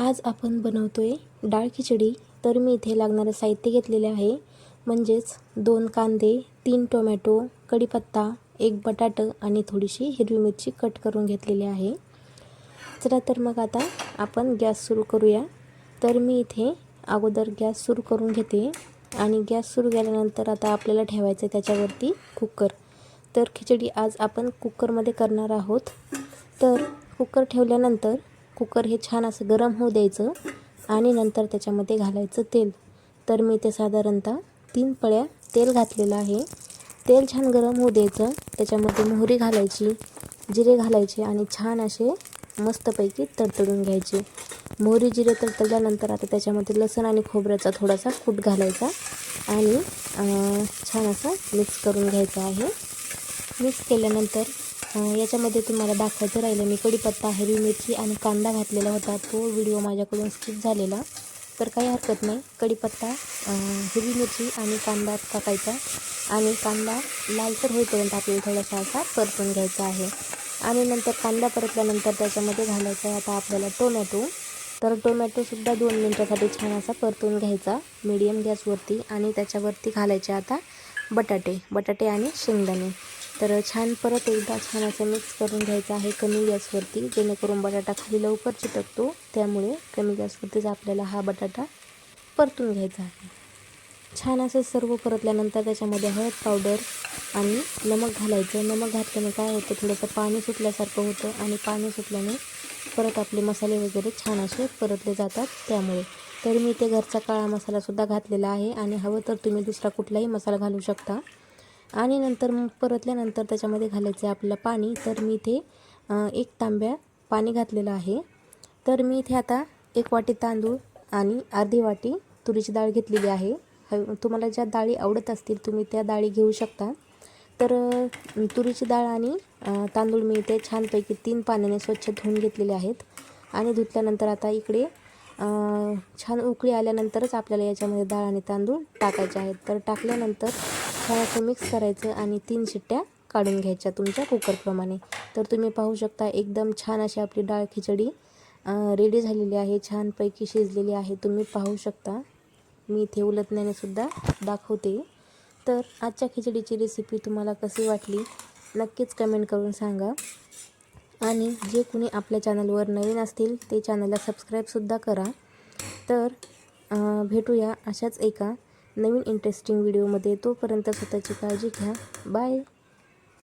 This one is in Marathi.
आज आपण बनवतोय डाळ खिचडी. तर मी इथे लागणारं साहित्य घेतलेले आहे, म्हणजेच 2 कांदे, 3 टोमॅटो, कढीपत्ता, 1 बटाटा आणि थोडीशी हिरवी मिरची कट करून घेतलेली आहे. चला तर मग आता आपण गॅस सुरू करूया. तर मी इथे अगोदर गॅस सुरू करून घेते आणि गॅस सुरू केल्यानंतर आता आपल्याला ठेवायचं त्याच्यावरती कुकर. तर खिचडी आज आपण कुकरमध्ये करणार आहोत. तर कुकर ठेवल्यानंतर कुकर हे छान असं गरम होऊ द्यायचं आणि नंतर त्याच्यामध्ये घालायचं तेल. तर मी ते साधारणतः 3 पळ्या तेल घातलेलं आहे. तेल छान गरम होऊ द्यायचं, त्याच्यामध्ये मोहरी घालायची, जिरे घालायचे आणि छान असे मस्तपैकी तडतडून घ्यायचे. मोहरी जिरे तडतडल्यानंतर आता त्याच्यामध्ये लसूण आणि खोबऱ्याचा थोडासा कूट घालायचा आणि छान असं मिक्स करून घ्यायचं आहे. मिक्स केल्यानंतर याच्यामध्ये तुम्हाला दाखवायचं राहिलं, मी कढीपत्ता, हिरवी मिरची आणि कांदा घातलेला होता. तो व्हिडिओ माझ्याकडून स्किप झालेला, तर काही हरकत नाही. कढीपत्ता, हिरवी मिरची आणि कांदा टाकायचा आणि कांदा लालसर होईपर्यंत आपल्याला थोडासा असा परतून घ्यायचा आहे. आणि नंतर कांदा परतल्यानंतर त्याच्यामध्ये घालायचा आहे आता आपल्याला टोमॅटो. तर टोमॅटोसुद्धा 2 मिनटासाठी छान असा परतून घ्यायचा मीडियम गॅसवरती आणि त्याच्यावरती घालायचे आता बटाटे आणि शेंगदाणे. तर छान परत एकदा छान असं मिक्स करून घ्यायचं आहे कमी गॅसवरती, जेणेकरून बटाटा खाली लवकर चिटकतो. त्यामुळे कमी गॅसवरतीच आपल्याला हा बटाटा परतून घ्यायचा आहे. छान असं सर्व परतल्यानंतर त्याच्यामध्ये हळद पावडर आणि नमक घालायचं. नमक घातल्याने काय होतं, थोडंसं पाणी सुटल्यासारखं होतं आणि पाणी सुटल्याने परत आपले मसाले वगैरे छान असे परतले जातात. त्यामुळे तर मी ते घरचा काळा मसालासुद्धा घातलेला आहे आणि हवं तर तुम्ही दुसरा कुठलाही मसाला घालू शकता. आणि नंतर परतल्यानंतर त्याच्यामध्ये घालायचं आहे आपल्याला पाणी. तर मी इथे 1 तांब्या पाणी घातलेलं आहे. तर मी इथे आता 1 वाटी तांदूळ आणि अर्धी वाटी तुरीची डाळ घेतलेली आहे. तुम्हाला ज्या डाळी आवडत असतील तुम्ही त्या डाळी घेऊ शकता. तर तुरीची डाळ आणि तांदूळ मी इथे छानपैकी 3 पाण्याने स्वच्छ धुवून घेतलेले आहेत. आणि धुतल्यानंतर आता इकडे छान उकळी आल्यानंतरच आपल्याला याच्यामध्ये डाळ आणि तांदूळ टाकायचे आहेत. तर टाकल्यानंतर छान असं मिक्स करायचं आणि 3 शिट्ट्या काढून घ्यायच्या तुमच्या कुकरप्रमाणे. तर तुम्ही पाहू शकता एकदम छान अशी आपली डाळ खिचडी रेडी झालेली आहे, छानपैकी शिजलेली आहे. तुम्ही पाहू शकता, मी इथे उलटण्याने सुद्धा दाखवते. तर आजच्या खिचडीची रेसिपी तुम्हाला कशी वाटली नक्कीच कमेंट करून सांगा. आणि जे कोणी आपल्या चॅनलवर नवीन असतील ते चॅनलला सबस्क्राईबसुद्धा करा. तर भेटूया अशाच एका नवीन इंटरेस्टिंग व्हिडिओमध्ये. तोपर्यंत स्वतःची काळजी घ्या. बाय.